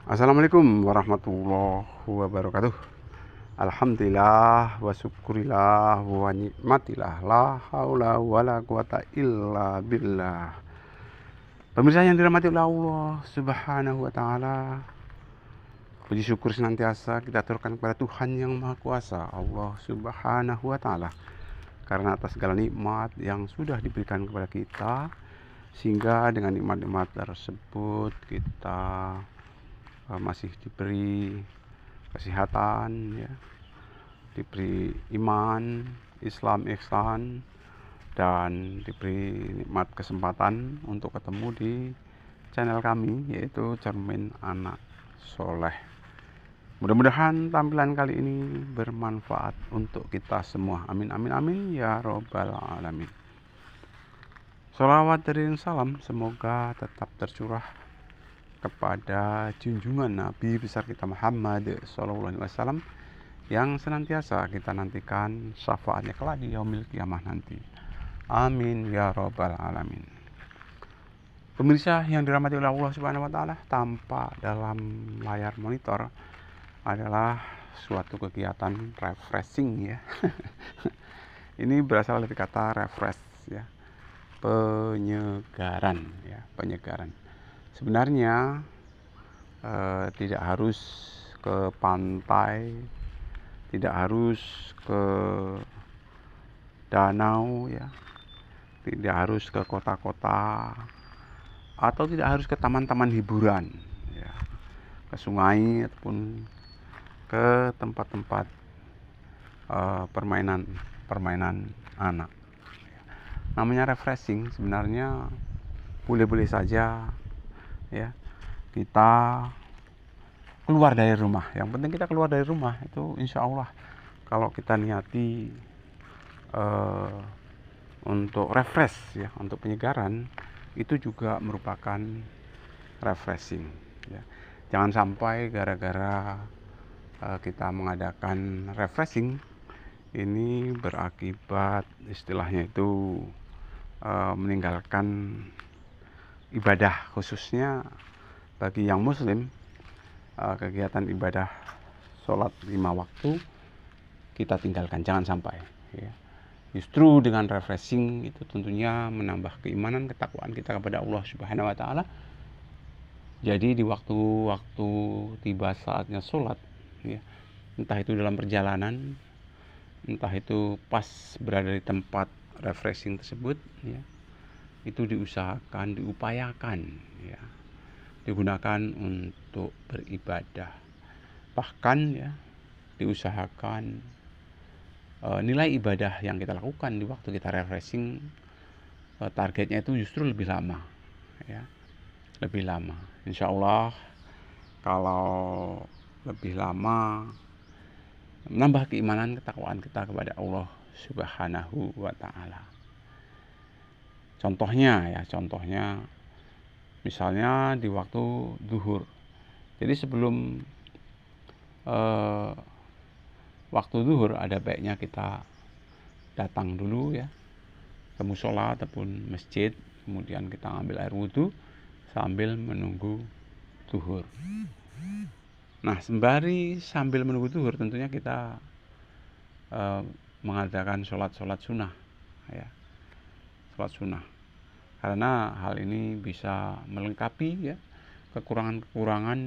Assalamualaikum warahmatullahi wabarakatuh. Alhamdulillah wa syukurillah wa nikmatillah la haula wala quwata illa billah. Pemirsa yang dirahmati oleh Allah Subhanahu wa taala, puji syukur senantiasa kita aturkan kepada Tuhan yang Maha Kuasa, Allah Subhanahu wa taala, karena atas segala nikmat yang sudah diberikan kepada kita, sehingga dengan nikmat-nikmat tersebut kita masih diberi kesehatan, ya, diberi iman, Islam, ihsan, dan diberi nikmat kesempatan untuk ketemu di channel kami, yaitu Cermin Anak Soleh. Mudah-mudahan tampilan kali ini bermanfaat untuk kita semua. Amin amin amin ya robbal alamin. Sholawat dan salam semoga tetap tercurah kepada junjungan Nabi besar kita Muhammad SAW, yang senantiasa kita nantikan syafaatnya kelak di yaumil kiamah nanti. Amin ya robbal alamin. Pemirsa yang dirahmati oleh Allah Subhanahu wa taala, tampak dalam layar monitor adalah suatu kegiatan refreshing, ya. Ini berasal dari kata refresh, ya, penyegaran, ya, penyegaran. Sebenarnya tidak harus ke pantai, tidak harus ke danau, ya, tidak harus ke kota-kota, atau tidak harus ke taman-taman hiburan, ya, ke sungai ataupun ke tempat-tempat permainan anak. Namanya refreshing sebenarnya boleh-boleh saja, ya, kita keluar dari rumah. Yang penting kita keluar dari rumah itu insya Allah, kalau kita niati untuk refresh, ya, untuk penyegaran, itu juga merupakan refreshing, ya. Jangan sampai gara-gara kita mengadakan refreshing ini berakibat istilahnya itu meninggalkan ibadah, khususnya bagi yang muslim, kegiatan ibadah sholat 5 waktu kita tinggalkan, jangan sampai, ya. Justru dengan refreshing itu tentunya menambah keimanan, ketakwaan kita kepada Allah Subhanahu wa taala. Jadi di waktu-waktu tiba saatnya sholat, ya, entah itu dalam perjalanan, entah itu pas berada di tempat refreshing tersebut, ya, itu diusahakan, diupayakan, ya, digunakan untuk beribadah. Bahkan, ya, diusahakan nilai ibadah yang kita lakukan di waktu kita refreshing, targetnya itu justru lebih lama, ya, lebih lama. Insya Allah kalau lebih lama menambah keimanan, ketakwaan kita kepada Allah Subhanahu wa taala. Contohnya misalnya di waktu zuhur. Jadi sebelum waktu zuhur ada baiknya kita datang dulu, ya, ke musola ataupun masjid, kemudian kita ambil air wudhu sambil menunggu zuhur. Nah, sembari sambil menunggu zuhur tentunya kita mengadakan sholat sunnah, ya, sholat sunnah, karena hal ini bisa melengkapi, ya, kekurangan-kekurangan,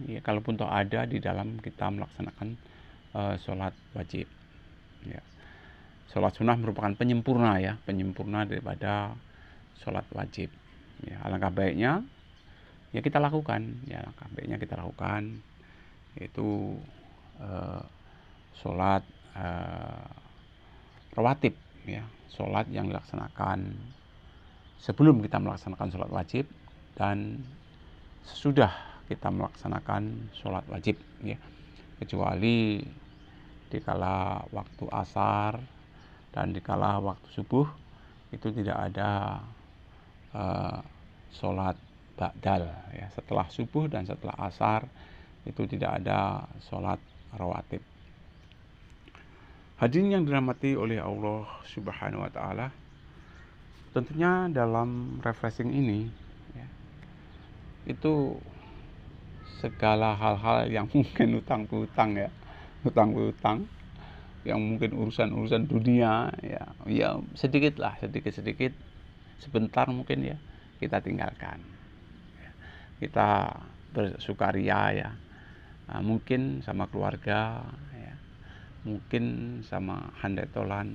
ya, kalaupun toh ada di dalam kita melaksanakan sholat wajib, ya. Sholat sunnah merupakan penyempurna, ya, penyempurna daripada sholat wajib, ya. Alangkah baiknya, ya, kita lakukan, ya, alangkah baiknya kita lakukan, yaitu sholat rawatib, ya, sholat yang dilaksanakan sebelum kita melaksanakan sholat wajib dan sesudah kita melaksanakan sholat wajib, ya, kecuali dikala waktu asar dan dikala waktu subuh itu tidak ada sholat ba'dal, ya, setelah subuh dan setelah asar itu tidak ada sholat rawatib. Hadirin yang dirahmati oleh Allah Subhanahu wa taala, tentunya dalam refreshing ini, ya, itu segala hal-hal yang mungkin utang piutang ya, utang piutang yang mungkin urusan dunia ya sedikit sebentar mungkin ya kita tinggalkan, kita bersukaria ya, mungkin sama keluarga ya, mungkin sama handai tolan,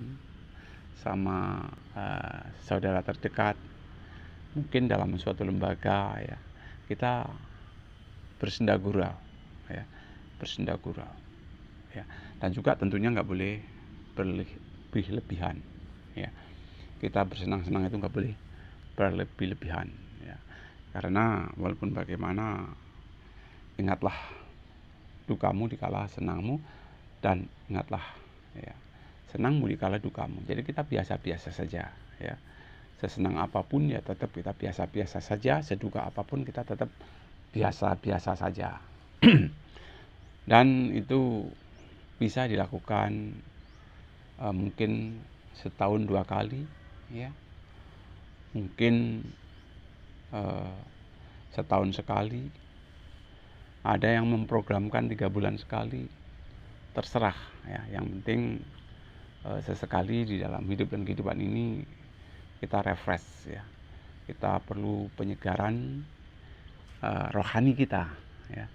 sama saudara terdekat, mungkin dalam suatu lembaga ya, kita bersenda gurau ya, ya. Dan juga tentunya nggak boleh berlebih-lebihan ya. Kita bersenang-senang itu nggak boleh berlebih-lebihan ya, karena walaupun bagaimana ingatlah dukamu dikala senangmu, dan ingatlah ya senangmu dikala dukamu. Jadi kita biasa-biasa saja ya, sesenang apapun ya tetap kita biasa-biasa saja, seduka apapun kita tetap biasa-biasa saja. Dan itu bisa dilakukan mungkin setahun 2 kali ya, mungkin setahun sekali, ada yang memprogramkan 3 bulan sekali, terserah ya. Yang penting sesekali di dalam hidup dan kehidupan ini kita refresh ya, kita perlu penyegaran rohani kita ya,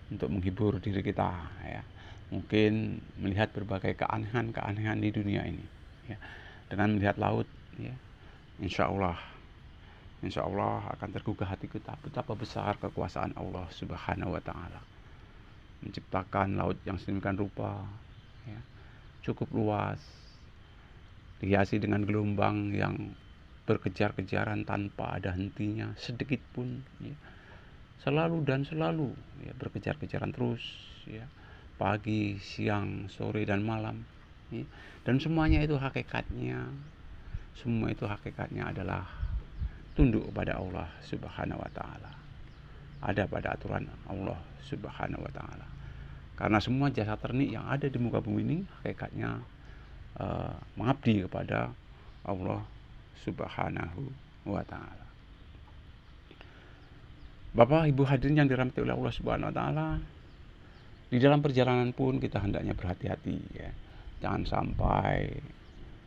untuk menghibur diri kita ya. Mungkin melihat berbagai keanehan di dunia ini ya. Dengan melihat laut ya, insya Allah akan tergugah hati kita betapa besar kekuasaan Allah Subhanahu wa Ta'ala menciptakan laut yang sedemikian rupa ya, cukup luas, dihiasi dengan gelombang yang berkejar-kejaran tanpa ada hentinya sedikit pun ya. Selalu ya, berkejar-kejaran terus ya, pagi, siang, sore dan malam ya. Dan semua itu hakikatnya adalah tunduk kepada Allah Subhanahu wa Ta'ala, ada pada aturan Allah Subhanahu wa Ta'ala. Karena semua jasa ternik yang ada di muka bumi ini hakikatnya mengabdi kepada Allah Subhanahu wa Ta'ala. Bapak Ibu hadirin yang dirahmati oleh Allah Subhanahu wa Ta'ala, di dalam perjalanan pun kita hendaknya berhati-hati ya. Jangan sampai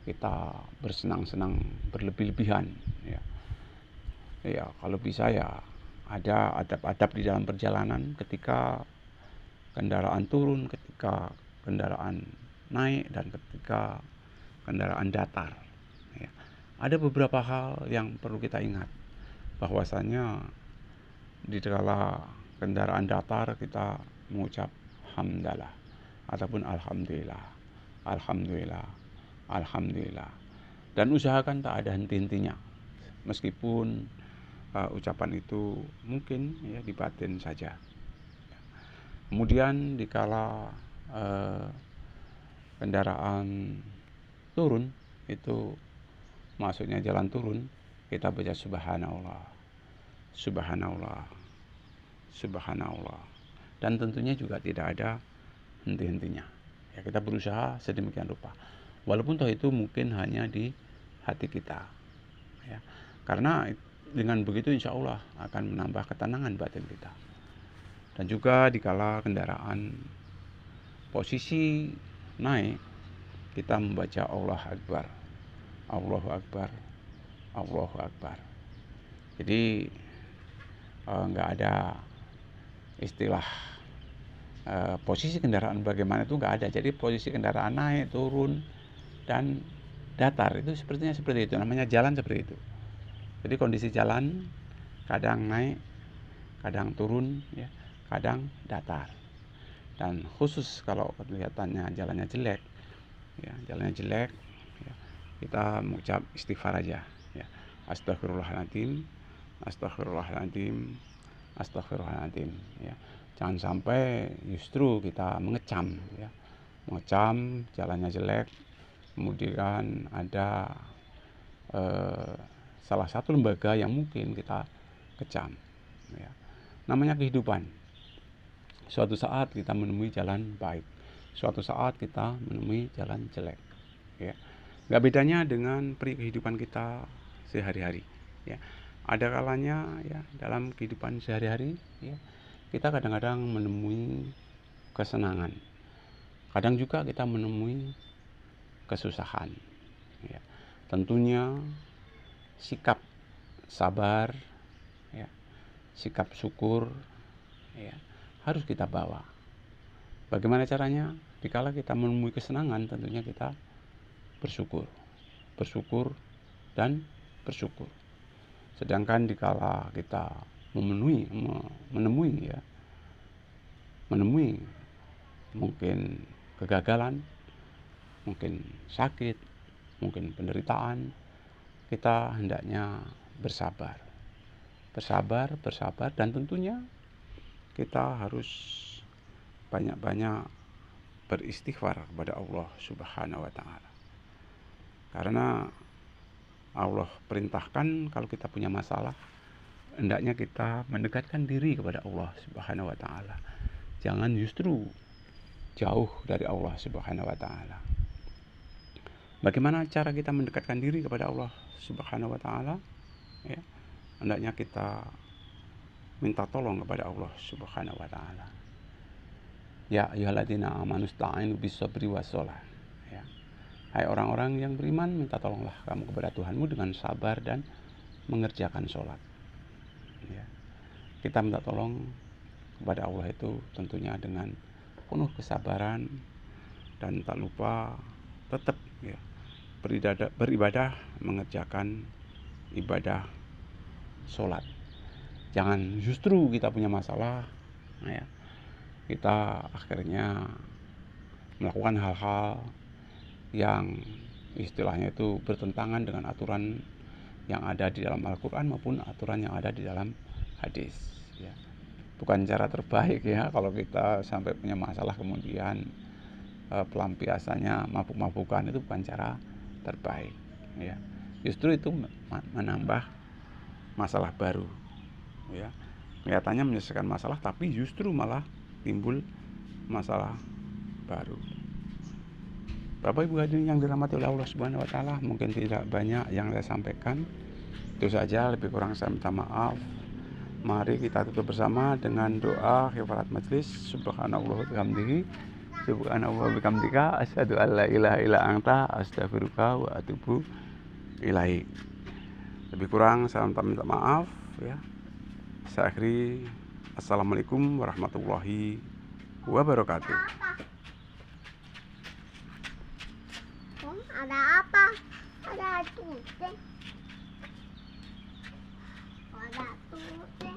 kita bersenang-senang berlebih-lebihan ya. Ya, kalau bisa ya ada adab-adab di dalam perjalanan, ketika kendaraan turun, ketika kendaraan naik, dan ketika kendaraan datar ya. Ada beberapa hal yang perlu kita ingat, bahwasanya di dalam kendaraan datar kita mengucap hamdalah ataupun alhamdulillah, dan usahakan tak ada henti-hentinya, meskipun ucapan itu mungkin ya di batin saja. Kemudian dikala kendaraan turun, itu maksudnya jalan turun, kita baca subhanallah, dan tentunya juga tidak ada henti-hentinya ya. Kita berusaha sedemikian rupa, walaupun toh itu mungkin hanya di hati kita ya, karena dengan begitu insya Allah akan menambah ketenangan batin kita. Dan juga dikala kendaraan posisi naik, kita membaca Allah Akbar, Allahu Akbar, Allahu Akbar. Jadi nggak ada istilah posisi kendaraan bagaimana, itu nggak ada. Jadi posisi kendaraan naik, turun, dan datar itu sepertinya seperti itu, namanya jalan seperti itu. Jadi kondisi jalan kadang naik, kadang turun ya, kadang datar. Dan khusus kalau kelihatannya jalannya jelek ya, kita mengucap istighfar aja ya, astagfirullahaladzim ya. Jangan sampai justru kita mengecam ya, jalannya jelek, kemudian ada salah satu lembaga yang mungkin kita kecam ya. Namanya kehidupan, suatu saat kita menemui jalan baik, suatu saat kita menemui jalan jelek ya. Gak bedanya dengan peri kehidupan kita sehari-hari ya. Ada kalanya ya dalam kehidupan sehari-hari ya, kita kadang-kadang menemui kesenangan, kadang juga kita menemui kesusahan, ya. Tentunya sikap sabar, ya, sikap syukur, ya, harus kita bawa. Bagaimana caranya? Dikala kita menemui kesenangan, tentunya kita bersyukur, bersyukur dan bersyukur. Sedangkan dikala kita menemui mungkin kegagalan, mungkin sakit, mungkin penderitaan, kita hendaknya bersabar, dan tentunya kita harus banyak-banyak beristighfar kepada Allah Subhanahu wa Ta'ala. Karena Allah perintahkan kalau kita punya masalah, hendaknya kita mendekatkan diri kepada Allah Subhanahu wa Ta'ala. Jangan justru jauh dari Allah Subhanahu wa Ta'ala. Bagaimana cara kita mendekatkan diri kepada Allah Subhanahu wa Ta'ala? Ya, hendaknya kita minta tolong kepada Allah Subhanahu wa Ta'ala. Ya ayyuhalladzina amanu ista'inu bis-sabri was-shalah. Ya. Hai orang-orang yang beriman, minta tolonglah kamu kepada Tuhanmu dengan sabar dan mengerjakan sholat. Ya. Kita minta tolong kepada Allah itu tentunya dengan penuh kesabaran, dan tak lupa tetap, ya, beribadah, mengerjakan ibadah sholat. Jangan justru kita punya masalah, ya, kita akhirnya melakukan hal-hal yang istilahnya itu bertentangan dengan aturan yang ada di dalam Al-Quran maupun aturan yang ada di dalam hadis, ya. Bukan cara terbaik, ya, kalau kita sampai punya masalah kemudian pelampiasannya mabuk-mabukan, itu bukan cara terbaik, ya. Justru itu menambah masalah baru, ya. Kelihatannya menyelesaikan masalah, tapi justru malah timbul masalah baru. Bapak Ibu hadirin yang dirahmati oleh Allah Subhanahu wa Ta'ala, mungkin tidak banyak yang saya sampaikan. Itu saja, lebih kurang saya minta maaf. Mari kita tutup bersama dengan doa kifarat majelis. Subhanallah bihamdihi, subhanallah bihamdika, asyhadu an la ilaha illa anta, astaghfiruka wa atubu ilaik. Lebih kurang saya minta maaf, ya. Saya akhiri, assalamualaikum warahmatullahi wabarakatuh. Ada apa? Ada tute. Ada tute.